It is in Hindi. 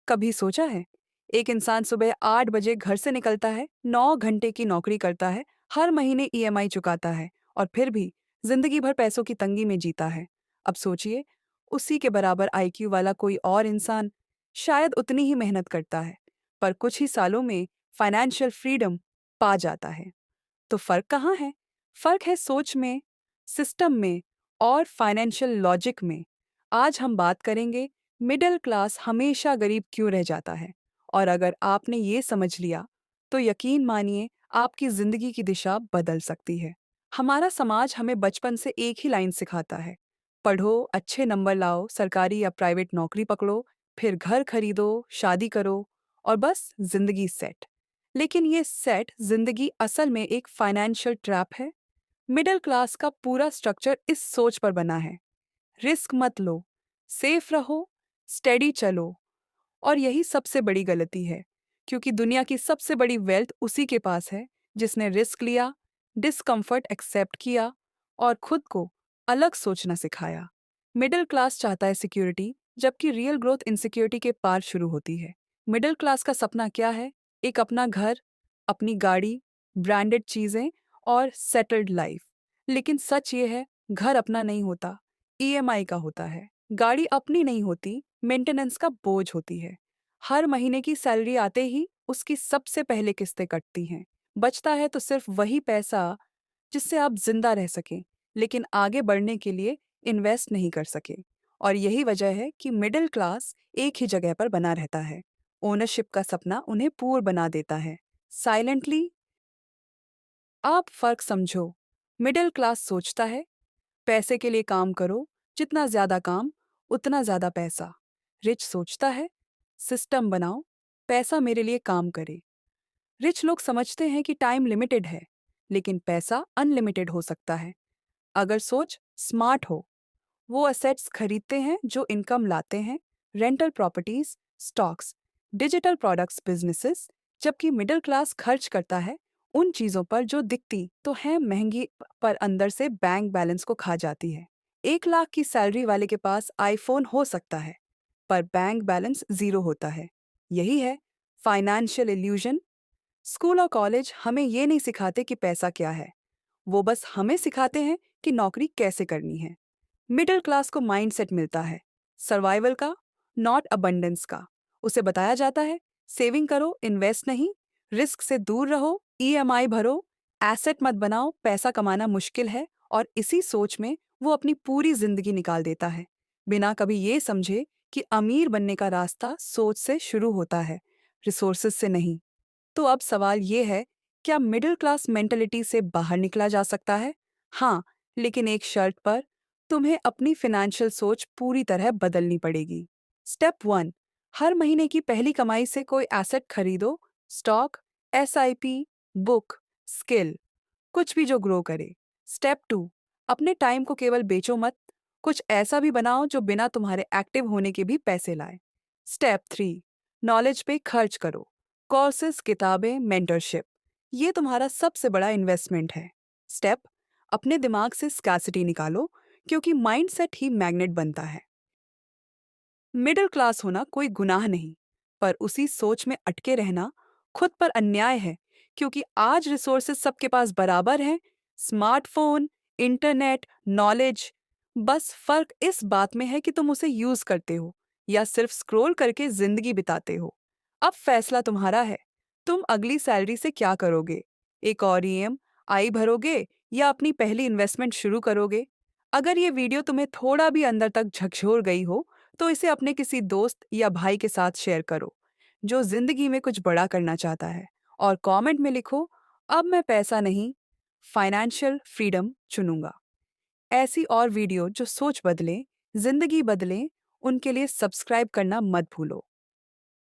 कभी सोचा है, एक इंसान सुबह 8 बजे घर से निकलता है, 9 घंटे की नौकरी करता है, हर महीने ईएमआई चुकाता है और फिर भी जिंदगी भर पैसों की तंगी में जीता है। अब सोचिए, उसी के बराबर आईक्यू वाला कोई और इंसान शायद उतनी ही मेहनत करता है, पर कुछ ही सालों में फाइनेंशियल फ्रीडम पा जाता है। तो फर्क कहाँ है? फर्क है सोच में, सिस्टम में और फाइनेंशियल लॉजिक में। आज हम बात करेंगे मिडिल क्लास हमेशा गरीब क्यों रह जाता है। और अगर आपने ये समझ लिया, तो यकीन मानिए आपकी जिंदगी की दिशा बदल सकती है। हमारा समाज हमें बचपन से एक ही लाइन सिखाता है, पढ़ो, अच्छे नंबर लाओ, सरकारी या प्राइवेट नौकरी पकड़ो, फिर घर खरीदो, शादी करो और बस जिंदगी सेट। लेकिन ये सेट जिंदगी असल में एक फाइनेंशियल ट्रैप है। मिडिल क्लास का पूरा स्ट्रक्चर इस सोच पर बना है, रिस्क मत लो, सेफ रहो, स्टेडी चलो। और यही सबसे बड़ी गलती है, क्योंकि दुनिया की सबसे बड़ी वेल्थ उसी के पास है जिसने रिस्क लिया, डिस्कम्फर्ट एक्सेप्ट किया और खुद को अलग सोचना सिखाया। मिडिल क्लास चाहता है सिक्योरिटी, जबकि रियल ग्रोथ इनसिक्योरिटी के पार शुरू होती है। मिडिल क्लास का सपना क्या है? एक अपना घर, अपनी गाड़ी, ब्रांडेड चीजें और सेटल्ड लाइफ। लेकिन सच ये है, घर अपना नहीं होता, ईएमआई का होता है। गाड़ी अपनी नहीं होती, मेंटेनेंस का बोझ होती है। हर महीने की सैलरी आते ही उसकी सबसे पहले किस्तें कटती हैं। बचता है तो सिर्फ वही पैसा जिससे आप जिंदा रह सकें, लेकिन आगे बढ़ने के लिए इन्वेस्ट नहीं कर सके। और यही वजह है कि मिडिल क्लास एक ही जगह पर बना रहता है। ओनरशिप का सपना उन्हें पूर्ण बना देता है, साइलेंटली। आप फर्क समझो। मिडिल क्लास सोचता है, पैसे के लिए काम करो, जितना ज्यादा काम उतना ज्यादा पैसा। रिच सोचता है, सिस्टम बनाओ, पैसा मेरे लिए काम करे। रिच लोग समझते हैं कि टाइम लिमिटेड है, लेकिन पैसा अनलिमिटेड हो सकता है अगर सोच स्मार्ट हो। वो असेट्स खरीदते हैं जो इनकम लाते हैं, rental properties, stocks, digital products, businesses. जबकि मिडिल क्लास खर्च करता है उन चीजों पर जो दिखती तो है महंगी, पर अंदर से बैंक बैलेंस को खा जाती है। 1 लाख की सैलरी वाले के पास आईफोन हो सकता है, पर बैंक बैलेंस जीरो होता है। यही है फाइनेंशियल इल्यूजन। स्कूल और कॉलेज हमें ये नहीं सिखाते कि पैसा क्या है, वो बस हमें सिखाते हैं कि नौकरी कैसे करनी है। मिडिल क्लास को माइंडसेट मिलता है सर्वाइवल का, नॉट अबंडेंस का। उसे बताया जाता है सेविंग करो, इन्वेस्ट नहीं, रिस्क से दूर रहो, ईएमआई भरो, एसेट मत बनाओ, पैसा कमाना मुश्किल है। और इसी सोच में वो अपनी पूरी जिंदगी निकाल देता है, बिना कभी ये समझे कि अमीर बनने का रास्ता सोच से शुरू होता है, रिसोर्सेज से नहीं। तो अब सवाल ये है, क्या मिडिल क्लास मेंटलिटी से बाहर निकला जा सकता है? हाँ, लेकिन एक शर्त पर। तुम्हें अपनी फाइनेंशियल सोच पूरी तरह बदलनी पड़ेगी। स्टेप 1, हर महीने की पहली कमाई से कोई एसेट खरीदो, स्टॉक, एसआईपी, बुक, स्किल, कुछ भी जो ग्रो करे। स्टेप 2, अपने टाइम को केवल बेचो मत, कुछ ऐसा भी बनाओ जो बिना तुम्हारे एक्टिव होने के भी पैसे लाए। स्टेप 3, नॉलेज पे खर्च करो, कोर्सेज, किताबें, मेंटरशिप। ये तुम्हारा सबसे बड़ा इन्वेस्टमेंट है। स्टेप, अपने दिमाग से स्कैसिटी निकालो, क्योंकि माइंडसेट ही मैग्नेट बनता है। मिडिल क्लास होना कोई गुनाह नहीं, पर उसी सोच में अटके रहना खुद पर अन्याय है। क्योंकि आज रिसोर्सेज सबके पास बराबर हैं, स्मार्टफोन, इंटरनेट, नॉलेज। बस फर्क इस बात में है कि तुम उसे यूज करते हो या सिर्फ स्क्रॉल करके जिंदगी बिताते हो। अब फैसला तुम्हारा है, तुम अगली सैलरी से क्या करोगे? एक और ईएमआई भरोगे या अपनी पहली इन्वेस्टमेंट शुरू करोगे? अगर ये वीडियो तुम्हें थोड़ा भी अंदर तक झकझोर गई हो, तो इसे अपने किसी दोस्त या भाई के साथ शेयर करो जो जिंदगी में कुछ बड़ा करना चाहता है। और कमेंट में लिखो, अब मैं पैसा नहीं, फाइनेंशियल फ्रीडम चुनूंगा। ऐसी और वीडियो जो सोच बदले, जिंदगी बदले, उनके लिए सब्सक्राइब करना मत भूलो।